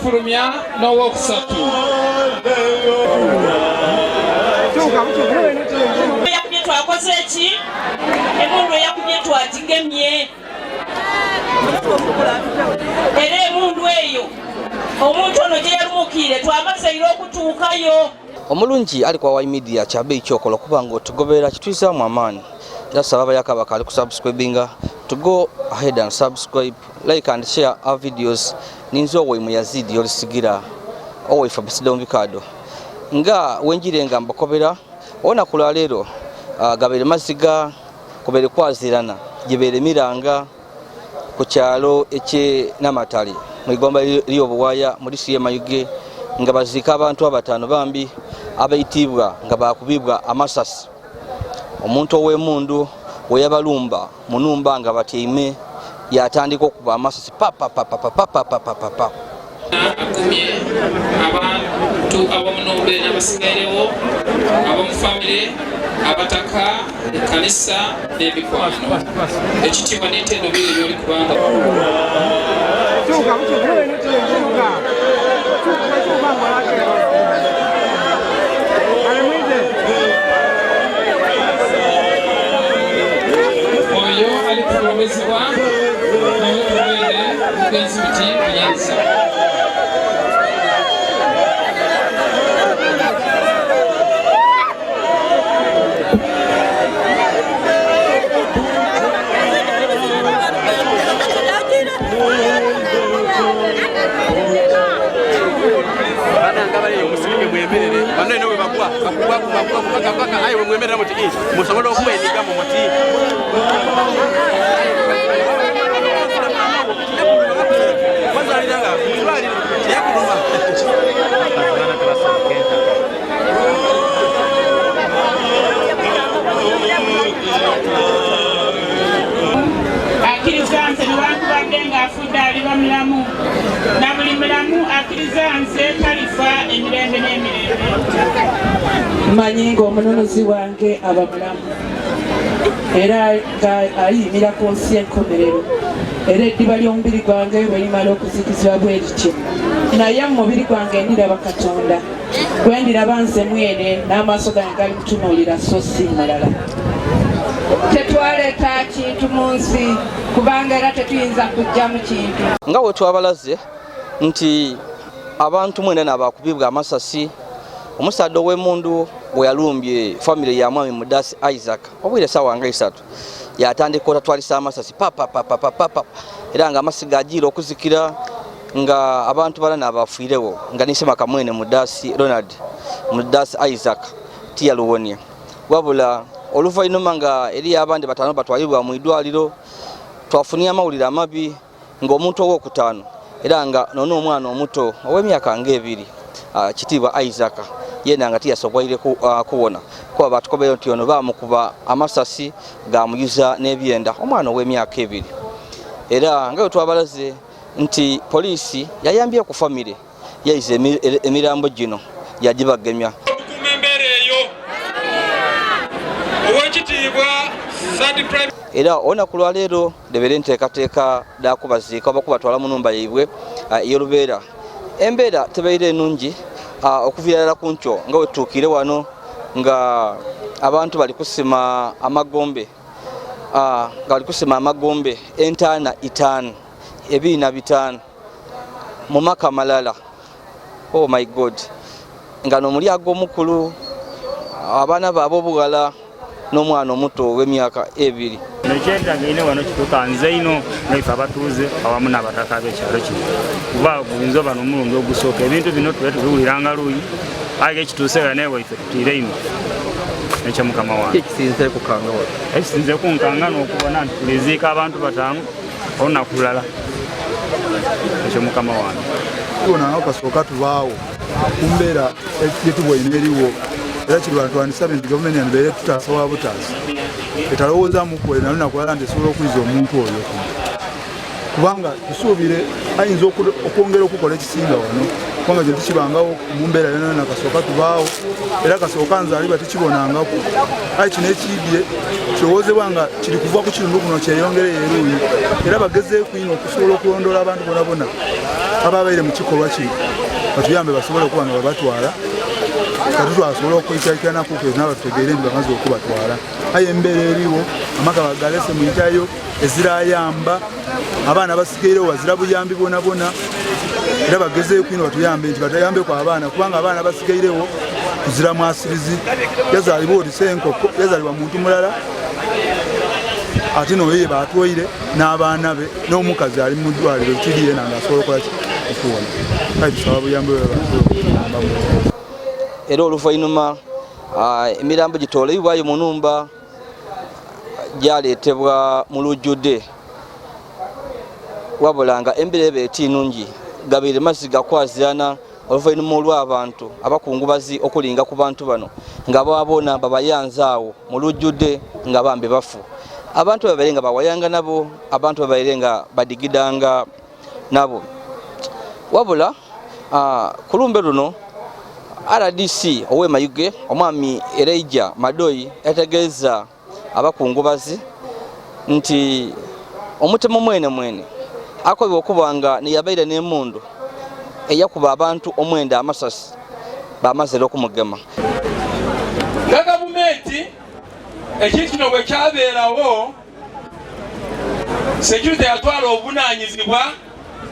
w'okufulumya n'ow'okusatu. Yakubye twakoze ki? Emundu yakubye twagigemye. Era emundu eyo omuntu ono gye yalumukire twamazeire okutuukayo. Omulungi ali kwa Media kyabe ekyokola kubanga otugoberera kitwisaamu amaani. Era saba abayakabaka ali kusubscribinga to go ahead and subscribe, like and share our videos. Ninzo we muyazidi olisigira owe Fabrice Mbikado nga wenjirenga mbakobera ona kula lero gabere maziga kubere kwazirana gibere miranga ku kyalo eche namatali mwigomba liyo buwaya muri siye mayuge nga bazika abantu abatano bambi abayitibwa nga bakubibwa amasasi. Omuntu owemundu weyabalumba munumba nga bateime yatandika okuba amasasi papa Akumye abantu abamunombe n'abasigayirewo abamu famire abataka ekkanisa n'emikwano ekitiibwa n'entendo biri byoli kubanga oyo ali kukulobezebwa naye tubeere mugenzi biti Bunyanza. Akirizanze niwakubadde ng'afudde ali bamulamu na buli mulamu akirizanze talifa emirembe n'emirembe. Manyi ng'omununuzi wange aba mulamu era ayimira ku nsi y'enkomerero era eddiba ly'omubiri gwange bwe limala okuzikizibwa bwe lityo naye mu mubiri gwange ndiraba Katonda gwe ndiraba nze mwene n'amaaso gange gali mutunuulira so si mulala. Tetwaleeta kintu mu nsi kubanga era tetuyinza kujja mu kintu nga we twabalaze nti abantu mwena n'abakubibwa amasasi. Omusadde ow'emundu bwe yalumbye famire ya mwami Mudasi Isaac obwire ssaawa nga 3 yatandika otatwalisa amasasi papa era nga amasiga agiira okuzikira nga abantu balana abafiirewo nga nisemaka mwene Mudasi Ronald Mudasi Isaac tiyaluwonya wabula oluvannyuma nga eri abandi batano batwalibwa mu idwaliro twafunye amawulire amabi ng'omuntu ow'okutaano era nga nono omwana omuto ow'emyaka nga 2 kitiibwa Isaac yena nga tiyasobwaire kuwona kuba batukobera nti ono bamukuba amasasi gamuyuza n'ebyenda omwana ow'emyaka 2 era nga twabalaze nti poliisi yayambye ku famire yayize emirambo gino yagibagemya. Era ona kulwa leero debere nteekateeka dakubaziika oba kubatwala mu nnumba yaibwe ey'olubeera. Embeera tebeire ennungi okuviirala ku nkyo nga wetuukire wano nga abantu bali kusima amagombe entaana 5 ebiina 5 mu maka malala. Oh my God, nga n'omulyago omukulu abaana baabo obughala n'omwana omuto w'emyaka 2. Nekyentagine wano kitukanze ino naife abatuuze awamu n'abataka b'ekyalo kino kuba guyinza oba n'omulundi ogusooka ebintu bino tube tubiwuliranga luuyi ate ekituuse naye waife tutiire ino nekya mukama wange. Ekisinze kunkanga n'okubona nti tuliziika abantu 5 olunaku lulala ekyo mukama wange. Tubona akasooka tubaawo ku mbeera gyetubwaine eriwo era kirwana twanisaba nti gavumenti yandibeere tutaasa wa butaasa etalowoozamu kwena lunaku lala nti esobola okuyiza omuntu oyo kubanga tusuubire ayinza okwongera okukola ekisinga wano kubanga gye tukibangawo mu mbeera yonayona kasooka tubaawo era kasooka nzaalibwa tukibonangako ayi kino ekibye kirowoozebwa nga kiri kuva ku kitundu kuno kyeyongere eruuyi era bagezeeku ino okusobola okulondoola abantu bonabona ababaire mu kikolwa kino batuyambe basobole okuba nga babatwala kati twasobola okuyitaikiranaku naba tutegeere nti bamaze okubatwala aye embeera eriwo amaka bagalese mu ntayo ezirayamba abaana basigairewo bazira buyambi bonabona era bagezeeku ino batuyambe nti batayambeku abaana kubanga abaana basigairewo kuzira mwasirizi yazaalibwa otise enkoko yazaalibwa muntu mulala ate noye batwoire n'abaana be n'omukazi ali mu ddwaliro kiri yena ng'asobola okukolaki okuwona kale tusaba buyambi bwebaambamu era oluvannyuma emirambo gitoolebwayo mu nnumba gyaleetebwa mu lujjudde wabula nga embeera eba eti nnungi gabeere mazzi gakwazirana oluvannyuma olw'abantu abakungubazi okulinga ku bantu bano nga babona babayanze awo mu lujjudde nga bambi bafu abantu babaire nga bawayanga nabo abantu babaire nga badigidanga nabo wabula ku lumbe luno RDC owe Mayuge omwami Elijah Madoyi yategeeza abakungubazi nti omutemu mwene akobe okubanga niyabaire n'emundu eyakuba abantu omwenda amasasi bamazira okumugema nga gavumenti ekintu kino bwe kyabeerawo security yatwala obuvunaanyizibwa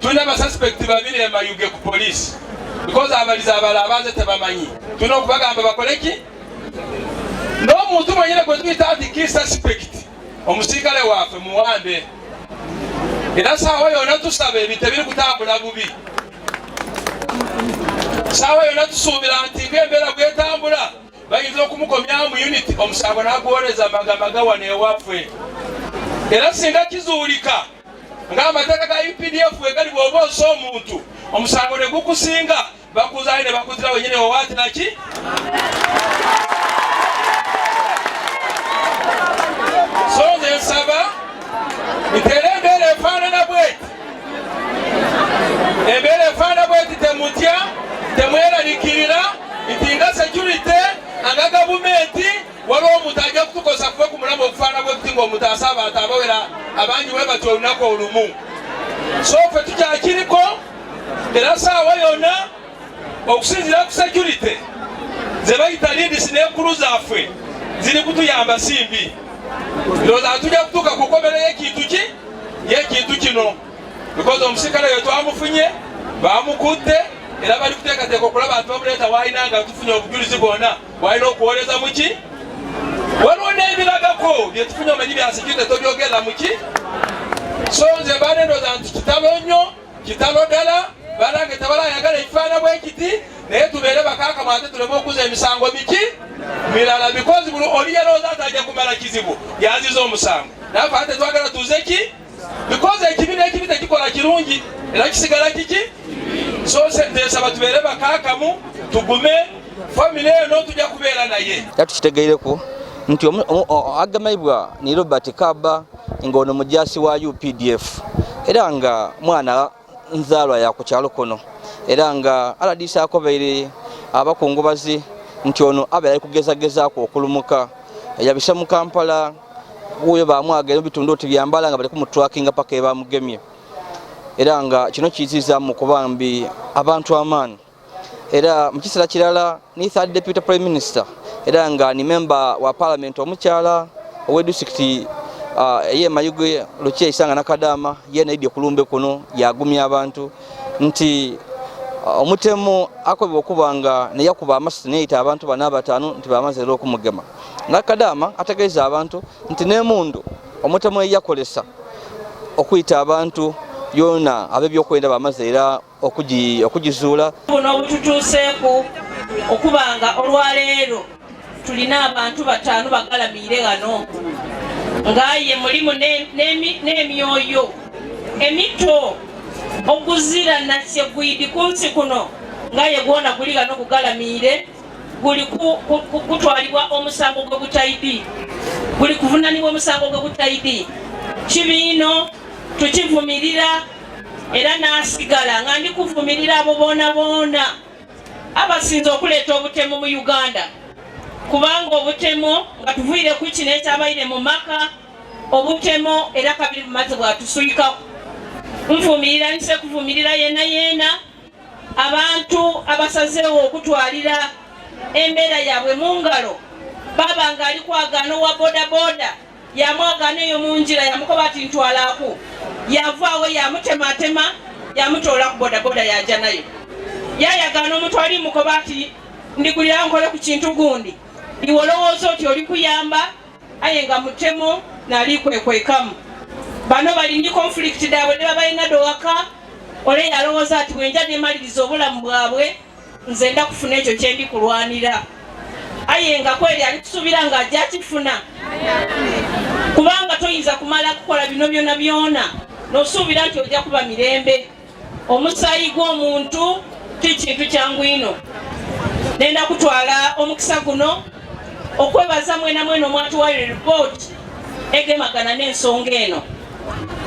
tulina abasuspect babiri e Mayuge ku poliisi because abaliza abala abaze tebamanyi tulina okubagamba bakoleki n'omuntu mwenyine gwe tuyita nti key suspect omusirikale waffe muwambe era saawa yonna tusaba ebintu ebiri kutambula bubi saawa yonna tusuubira nti ng'embeera bwetambula bayinza okumukomyawo mu unit omusango n'aguwoleza magamaga ewaffe era singa kizuulika ng'amateeka ga UPDF wegali bw'oba osa omuntu omusango ne gukusinga bakuzaayo ne bakuzira wenyine wawaatiraki so nze nsaba nteera embeera efaanana bweti embeera efaanana bweti temutya temweralikirira nti nga security anga gavumenti waliwo omuntu ajja kutukosa kuve ku mulamu okufaana bwekuti ng'omuntu asa abantu abawera abangi bwe batyo olunaku olumu so ffe tukyakiriko era saawa yonna okusinzira ku security ze bayita lidisi n'enkulu zaffe ziri kutuyamba simbi ndowooza tujja kutuuka ku nkomerero y'ekintu kino because omusirikale oyo twamufunye bamukutte era bali kuteekateeka okulaba abantu bamuleeta waalina nga tufunye obujulizi bwonna waalina okuwoleza muki waliwo n'ebiragako bye tufunye omanyi bya security tobyogera muki so nze mbaana endowooza nti kitalo nnyo kitalo ddala balange tebalayagala ekifaana bwekiti naye tubeere bakaakamu ate tuleme okuza emisango miki mirala because buli oli yalowooza ati ajja kumala kizibu yaziza omusango nafe ate twagala tuze ki because ekibi n'ekibi tekikola kirungi era kisigala kiki so nsaba tubeere bakaakamu tugume famire eno tujja kubeera naye tukitegeireko nti agamaibwa ni Robert Kaba ng'ono mujasi wa UPDF era nga mwana nzaalwa ya ku kyalo kono era nga RDC akobeire abakungubazi nti ono abeera kugezagezaako okulumuka yabisa mu Kampala uyo bamwagera bitundu oti byambala nga bali kumutwakinga paka ebamugemye era nga kino kiziza mu kubambi abantu amaani era mu kiseera kirala ni third deputy prime minister era nga ni member wa parliament omukyala owe district ye Mayuge Luche Isanga na Kadama yena idye kulumbe kuno yagumya abantu nti omutemu akobe okubanga ne yakuba amasinate abantu bana batano nti bamazero okumugema na Kadama ategeeza abantu nti nemundu omutemu yakolesa okuyita abantu yona abebyokwenda bamazera okugizuula buno bututuuseeko okubanga olwaleero tulina abantu batano bagalamiire gano ngaye mulimu n'emyoyo emito okuzira nasye gwidi kunsi kuno ngaye gwona guli gano kugalamiire guli kutwalibwa omusango gwe gutaidi guli kuvunanibwa omusango gwe gutaidi kibiino tukivumirira era n'asigala nga ndi kuvumirira abo boona abasinze okuleeta obutemu mu Uganda, kubanga obutemu nga tuviire ku kino ekyabaire mu maka obutemu era kabiri bumaze bwatusuyikako. Nvumirira nise kuvumirira yena abantu abasazeewo okutwalira embeera yaabwe mu ngalo. Baba nga ali kwagana owa bodaboda yamwagana eyo mu njira yamukoba ati ntwalaku, yavaawo yamutematema yamutoola ku bodaboda yaja nayo. Yayagana omutwali mukoba ati ndigulira nkole ku kintu gundi, iwe olowooza oti oli kuyamba, aye nga mutemu nali kwekwekamu. Bano bali ndi conflict daabwe ne babalina dowaka, ole yalowooza ati bwenja nemaliriza obulamu bwabwe nze nda kufuna ekyo kye ndi kulwanira. Aye nga kweri ali kusuubira nga ajja kifuna, kubanga toyinza kumala kukola bino byona n'osuubira nti ojja kuba mirembe. Omusaayi gw'omuntu ti kintu kyangu ino. Nenda kutwala omukisa guno okwebaza mwena omwatuwalira report egemagana n'ensonga eno.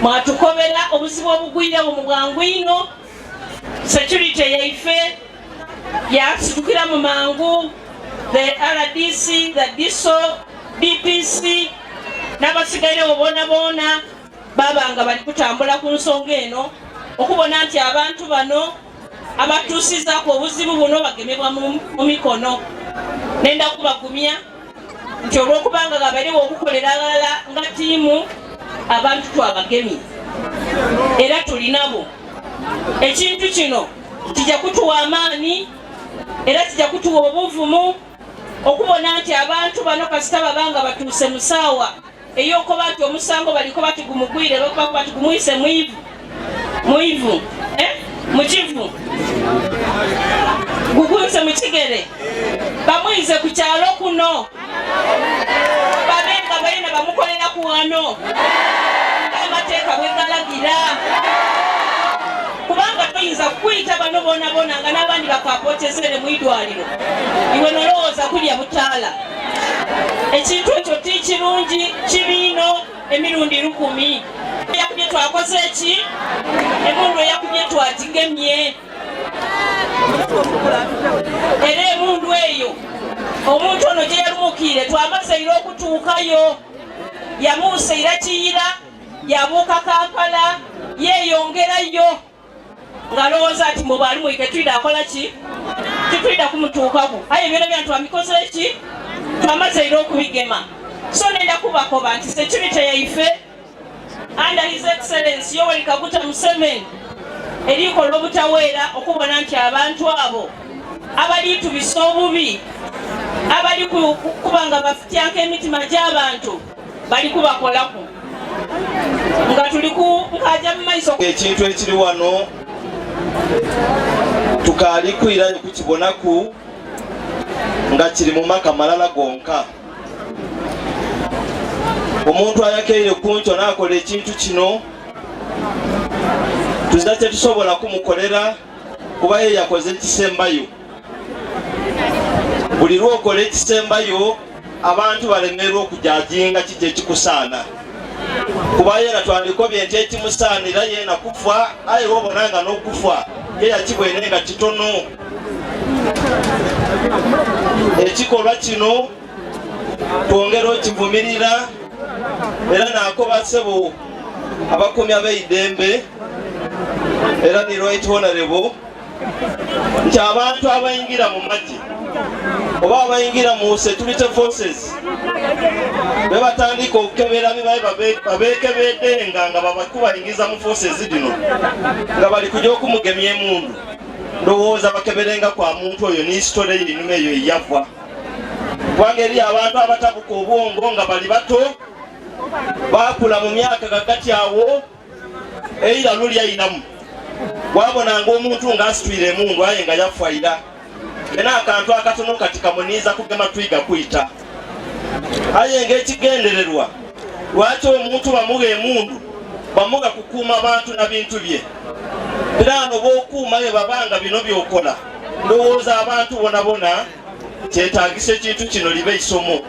Mwatukobera obuzibu obugwirewo mu bwangu ino. Security yaife yasitukira mu mangu, the RDC, the DISO, DPC n'abasigayirewo boona babanga bali kutambula ku nsonga eno okubona nti abantu bano abatuusizaako obuzibu buno bagemebwa mu mikono. Nenda kubagumya nti olw'okubanga gabaliwo okukolera alala nga tiimu, abantu twabagemi era tulinabo. Ekintu kino kijja kutuwa amaanyi era kijja kutuwa obuvumu okubona nti abantu bano kasita babanga batuuse mu ssaawa ey'okuba nti omusango baliko batigumugwire bakuba batigumuyise muivu mukivu guguyise mu kigere bamwize ku kyalo kuno babenga balina bamukolera ku wano amateeka bwe galagira, kubanga toyinza kuyita bano boona nga n'abandi bakapootezere mu idwaliro iwe nolowooza kulya butaala. Ekintu ekyo ti kirungi, kibiino emirundi 10. Yakubye twakoze eki, emundu eyakubye twagigemye. Era emundu eyo omuntu ono gye yalumukiire twamazeire okutuukayo, yamuuseira Kiyira, yabuuka Kampala, yeeyongerayo ng'alowooza ati mu baalimu tetulida akola ki, tetulida kumutuukako. Aye byona byantu amikoze eki twamazeire okubigema. So nenda kubakoba nti security yaife under His Excellency Yoweri Kaguta Museveni erikola obutaweera okubona nti abantu abo abali tubisa obubi, abali kubanga bafutyanka emitima gy'abantu bali kubakolako nga tuli kukaja mu maiso. Ekintu ekiri wano tukaali kwira kukibonaku nga kiri mu maka malala gonka. Omuntu ayakeire kuncho nakola ekintu kino tuzira tetusobola kumukolera kuba ye yakoze ekisembayo. Buli lwokola ekisembayo abantu balemerwa okujajinga kije kikusaana, kuba ye natwandikobye nti ekimusaanira yena kufa, aye wobonanga n'okufa ye yakibwene nga kitono. Ekikolwa kino twongera okivumirira era nakoba ssebo abakuumi ab'eidembe era ni right honorable nti abantu abayingira mu magye oba abayingira mu security forces bebatandika okukebera babeekebedde nga babakubayingiza mu forces dino nga bali kujja okumugemya emundu. Ndowooza bakeberenga kwa muntu oyo ni story y'enuma eyo eyava, kubanga eri abantu abatabuka obwongo nga bali bato bakula mu myaka gagati awo eira luli ayinamu wabonanga omuntu ng'asitwire emundu aye nga yafaira kena akantu akatono kati kamuniiza kugema twiga kuyita. Aye ng'ekigendererwa lwaki omuntu bamuga emundu bamuga kukuuma abantu na bintu bye, birano b'okuuma ye babanga bino byokola. Ndowooza abantu bonabona kyetaagisa ekintu kino libe isomo.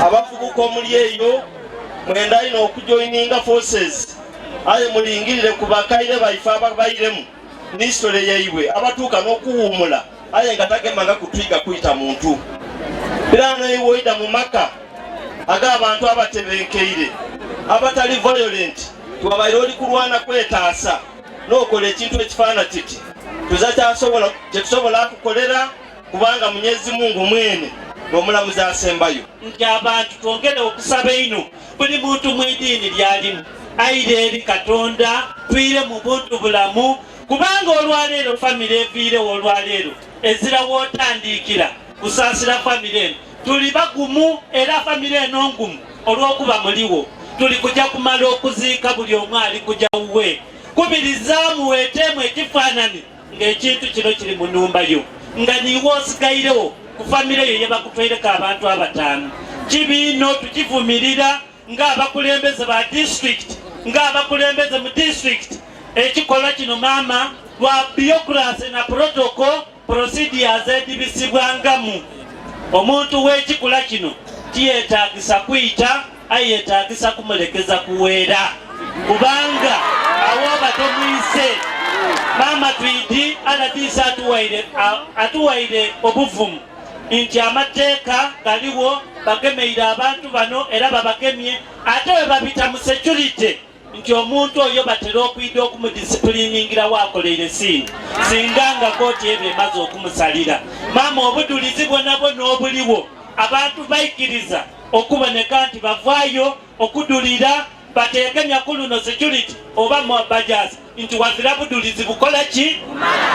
Abavubuka omuli eyo mwenda ino okujoininga forces aye mulingirire ku bakaire baife ababairemu n'isitole yaibwe abatuuka n'okuwuumula aye nga tagemanga kutwiga kuyita muntu birano ewoida mu maka ag'abantu abatebenkeire abatali violent twabaire oli kulwana kwetaasa n'okola ekintu ekifaana kiti tetusobola kukolera kubanga Mwenyezi Mungu mwene n'omulamuzi asembayo nti abantu twongere okusaba ino buli muntu mu idiini lyalimu aire eri Katonda twire mu buntu bulamu kubanga olwaleero famire eviirewo olwaleero ezira wootandikira kusaasira famire eno tuli bagumu era famire eno ngumu olw'okuba muliwo tuli kujja kumala okuziika buli omu ali kujja wuwe kubirizaamu weeteemu ekifaanani ng'ekintu kino kiri mu nnumba yo nga niiwe osigairewo ku famire yo yebakutwaireko abantu abataano kibiino tukivumirira ng'abakulembeze ba disitulikiti ng'abakulembeze mu disitulikiti ekikolwa kino maama lwa biokrasi na protocol procedures edibisibwangamu omuntu w'ekikula kino tiyetaagisa kwita aye yetaagisa kumulekeza kuweera kubanga awooba tomwise maama twidi aladiisa atuwaire obuvumu nti amateeka galiwo bagemeire abantu bano era babagemye ate we babita mu security nti omuntu oyo batera okwida okumudisipuliningira wakoleire singa nga kooti ebyo emaze okumusalira maama obudulizi bwonna bwonna obuliwo abantu baikiriza okuboneka nti bavaayo okudulira bategemya ku luno security oba mubajazi nti wazira budulizi bukola ki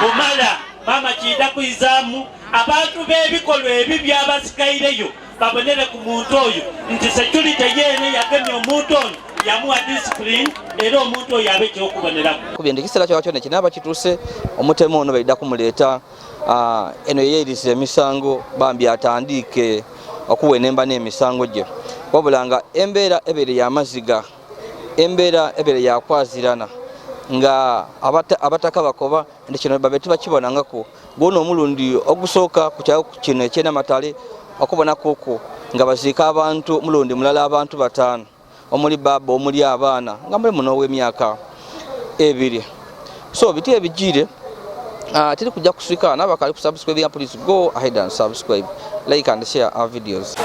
bumala maama kiyida kuyizaamu abantu b'ebikolwa ebi byabasikaireyo babonere ku muntu oyo nti security yeene yagemye omuntu ono yamuwa discipline era omuntu oyo abe kyokuboneraku kubye ekiseera kyona kyona kinaba kituuse omutemu ono baidda kumuleeta eno yeyeerisira emisango bambi atandiike okuwa enemba n'emisango gye wabula nga embeera ebeere y'amaziga embeera ebeere yakwazirana nga abataka bakoba nti kino babe tubakibonangako gwona omulundi ogusooka ku kyalo kino ekyenamatale okubonakuku nga baziika abantu mulundi mulala abantu bataano omuli baba omuli abaana nga muli muno w'emyaka 2 so biti ebijire tiri kujja kuswika n'abakali ku subscribe, please go ahead and subscribe, like and share our videos.